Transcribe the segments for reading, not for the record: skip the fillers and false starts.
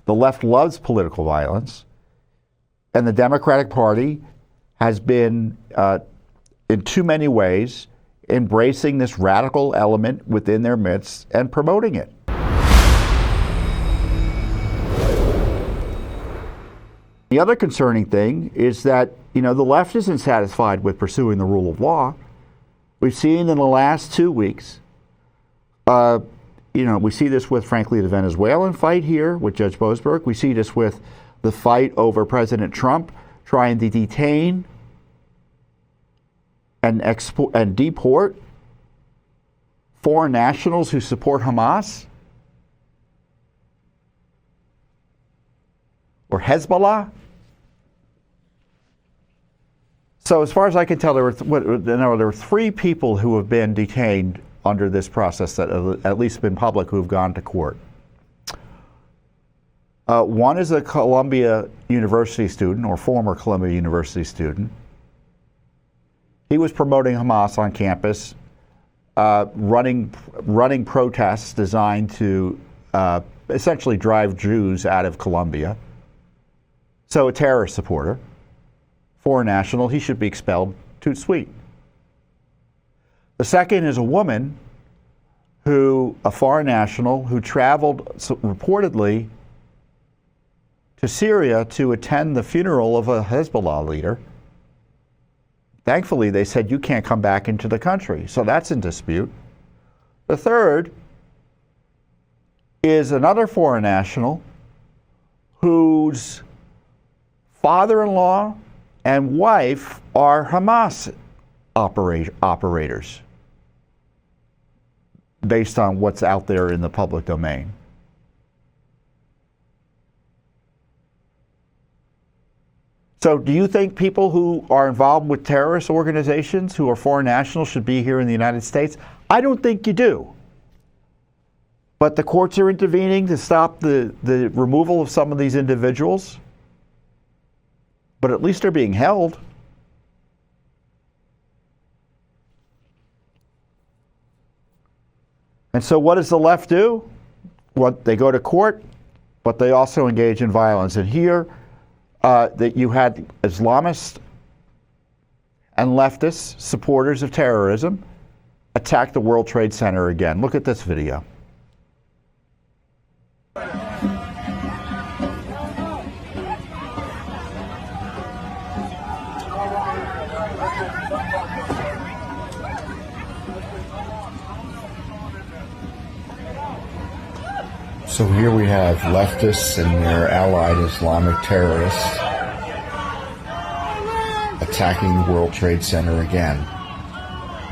The left loves political violence, and the Democratic Party has been, in too many ways, embracing this radical element within their midst and promoting it. The other concerning thing is that, the left isn't satisfied with pursuing the rule of law. We've seen in the last 2 weeks, we see this with, frankly, the Venezuelan fight here with Judge Boasberg. We see this with the fight over President Trump trying to detain and deport foreign nationals who support Hamas or Hezbollah. So as far as I can tell, there were 3 people who have been detained under this process that have at least been public who have gone to court. One is a Columbia University student, or former Columbia University student. He was promoting Hamas on campus, running protests designed to essentially drive Jews out of Columbia. So a terrorist supporter, foreign national, he should be expelled. Too sweet. The second is a woman a foreign national who traveled reportedly to Syria to attend the funeral of a Hezbollah leader. Thankfully, they said, you can't come back into the country. So that's in dispute. The third is another foreign national whose father-in-law and wife are Hamas operators, based on what's out there in the public domain. So do you think people who are involved with terrorist organizations who are foreign nationals should be here in the United States? I don't think you do. But the courts are intervening to stop the removal of some of these individuals. But at least they're being held. And so what does the left do? They go to court, but they also engage in violence. And here, that you had Islamists and leftists, supporters of terrorism, attack the World Trade Center again. Look at this video. So here we have leftists and their allied Islamic terrorists attacking the World Trade Center again.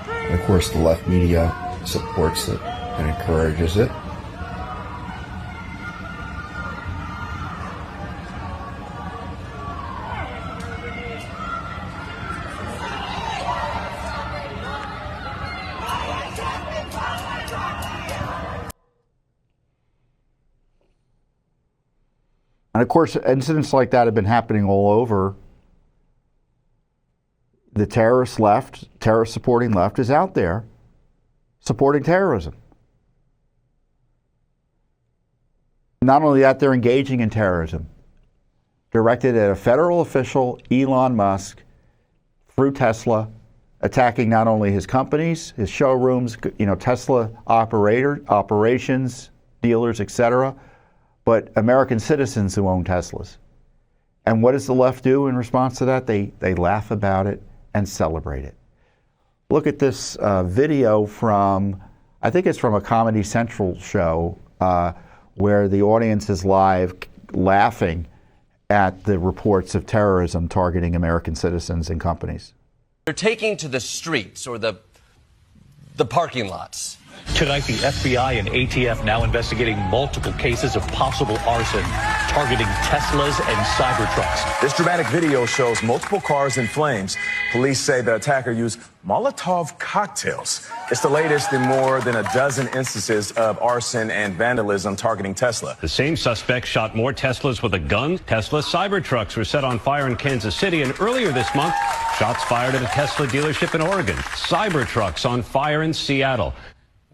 And of course, the left media supports it and encourages it. And of course, incidents like that have been happening all over. The terrorist left, terrorist-supporting left, is out there supporting terrorism. Not only that, they're engaging in terrorism, directed at a federal official, Elon Musk, through Tesla, attacking not only his companies, his showrooms, Tesla operations, dealers, etc., but American citizens who own Teslas. And what does the left do in response to that? They laugh about it and celebrate it. Look at this video from, I think it's from a Comedy Central show, where the audience is live laughing at the reports of terrorism targeting American citizens and companies. They're taking to the streets or the parking lots. Tonight, the FBI and ATF now investigating multiple cases of possible arson targeting Teslas and Cybertrucks. This dramatic video shows multiple cars in flames. Police say the attacker used Molotov cocktails. It's the latest in more than a dozen instances of arson and vandalism targeting Tesla. The same suspect shot more Teslas with a gun. Tesla Cybertrucks were set on fire in Kansas City, and earlier this month, shots fired at a Tesla dealership in Oregon. Cybertrucks on fire in Seattle.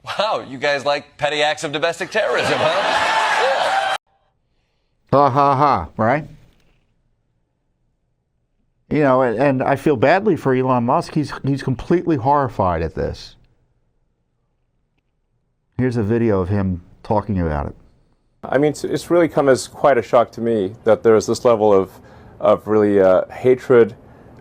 Wow, you guys like petty acts of domestic terrorism, huh? Ha ha ha, right? You know, and I feel badly for Elon Musk. He's completely horrified at this. Here's a video of him talking about it. I mean, it's really come as quite a shock to me that there's this level of really hatred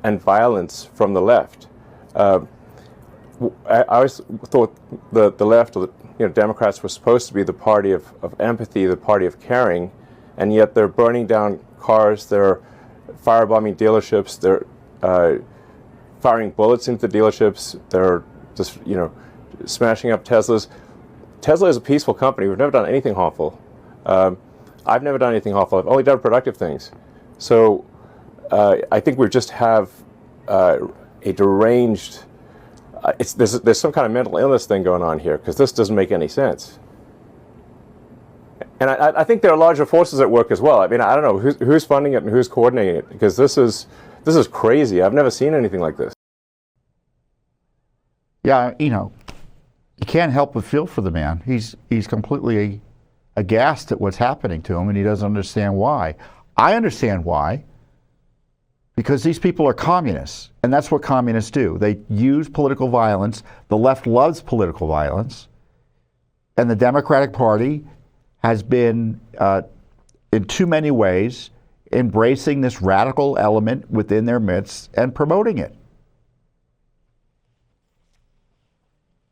and violence from the left. I always thought the left, or Democrats, were supposed to be the party of empathy, the party of caring, and yet they're burning down cars, they're firebombing dealerships, they're firing bullets into dealerships, they're just smashing up Teslas. Tesla is a peaceful company. We've never done anything harmful. I've never done anything harmful. I've only done productive things. So I think we just have a deranged. There's some kind of mental illness thing going on here, because this doesn't make any sense. And I think there are larger forces at work as well. I mean, I don't know who's funding it and who's coordinating it, because this is crazy. I've never seen anything like this. Yeah, you can't help but feel for the man. He's completely aghast at what's happening to him, and he doesn't understand why. I understand why. Because these people are communists, and that's what communists do. They use political violence. The left loves political violence. And the Democratic Party has been, in too many ways, embracing this radical element within their midst and promoting it.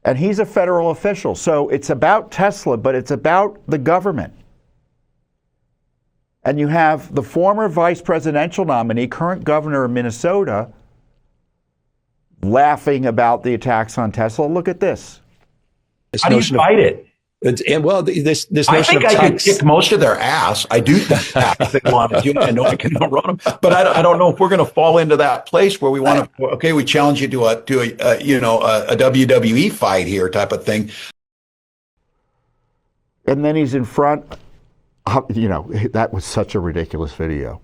And he's a federal official, so it's about Tesla, but it's about the government. And you have the former vice presidential nominee, current governor of Minnesota, laughing about the attacks on Tesla. Look at this. How do you fight it? And well, this notion I think of I could kick most of their ass. I do think that if they want to do it. I know I can outrun them, but I don't know if we're going to fall into that place where we want to. Okay, we challenge you to a WWE fight here type of thing. And then he's in front. That was such a ridiculous video.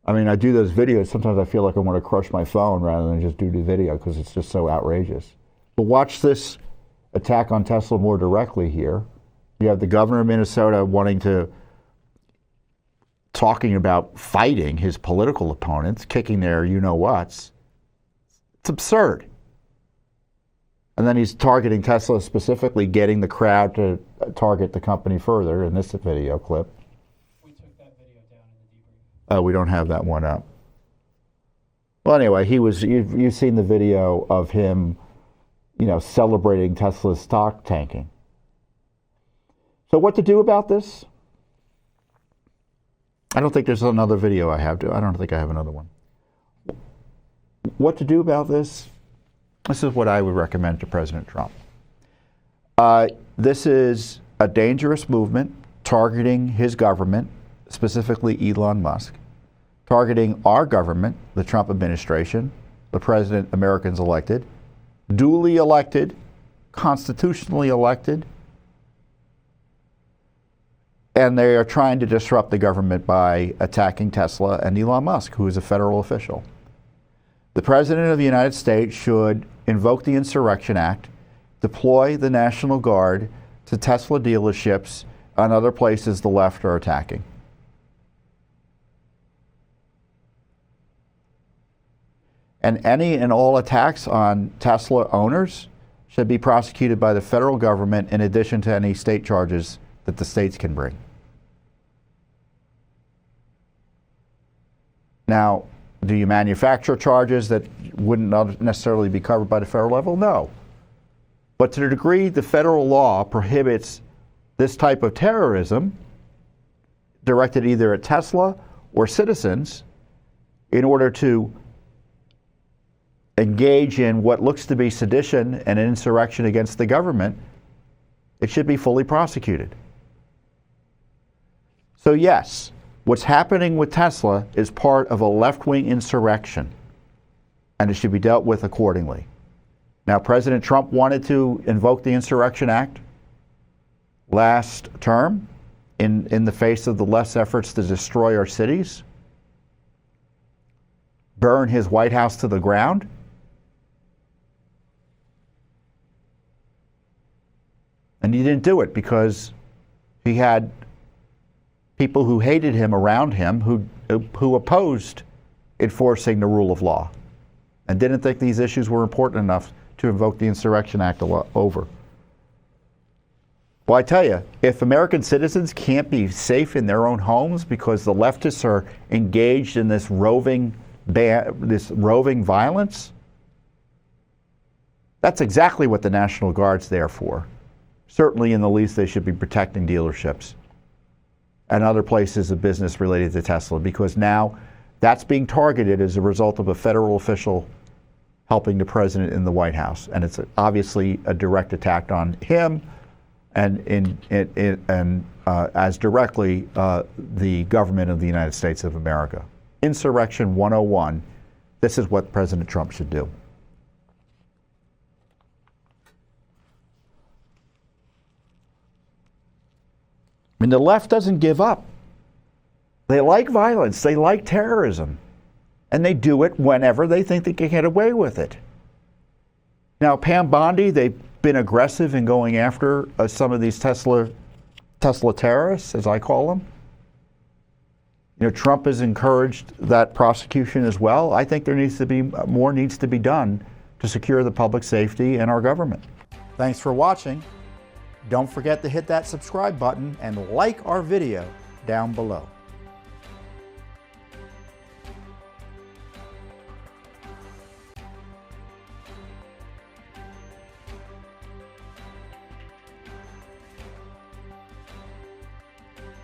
I mean, I do those videos. Sometimes I feel like I want to crush my phone rather than just do the video because it's just so outrageous. But watch this attack on Tesla more directly here. You have the governor of Minnesota talking about fighting his political opponents, kicking their you-know-whats. It's absurd. And then he's targeting Tesla, specifically getting the crowd to target the company further in this video clip. We took that video down in the debrief. Oh, we don't have that one up. Well, anyway, you've seen the video of him, celebrating Tesla's stock tanking. So what to do about this? I don't think there's another video I have. I don't think I have another one. What to do about this? This is what I would recommend to President Trump. This is a dangerous movement targeting his government, specifically Elon Musk, targeting our government, the Trump administration, the president Americans elected, duly elected, constitutionally elected, and they are trying to disrupt the government by attacking Tesla and Elon Musk, who is a federal official. The President of the United States should invoke the Insurrection Act, deploy the National Guard to Tesla dealerships and other places the left are attacking. And any and all attacks on Tesla owners should be prosecuted by the federal government in addition to any state charges that the states can bring. Now, do you manufacture charges that wouldn't necessarily be covered by the federal level? No. But to the degree the federal law prohibits this type of terrorism directed either at Tesla or citizens in order to engage in what looks to be sedition and insurrection against the government, it should be fully prosecuted. So yes, what's happening with Tesla is part of a left-wing insurrection, and it should be dealt with accordingly. Now, President Trump wanted to invoke the Insurrection Act last term in the face of the left's efforts to destroy our cities, burn his White House to the ground. And he didn't do it because he had people who hated him around him who opposed enforcing the rule of law and didn't think these issues were important enough to invoke the Insurrection Act over. Well, I tell you, if American citizens can't be safe in their own homes because the leftists are engaged in this roving violence, that's exactly what the National Guard's there for. Certainly, in the least, they should be protecting dealerships and other places of business related to Tesla, because now that's being targeted as a result of a federal official helping the president in the White House. And it's obviously a direct attack on him and as directly the government of the United States of America. Insurrection 101, this is what President Trump should do. I mean, the left doesn't give up. They like violence, they like terrorism, and they do it whenever they think they can get away with it. Now, Pam Bondi, they've been aggressive in going after some of these Tesla terrorists, as I call them. You know, Trump has encouraged that prosecution as well. I think there needs to be more needs to be done to secure the public safety and our government. Thanks for watching. Don't forget to hit that subscribe button and like our video down below.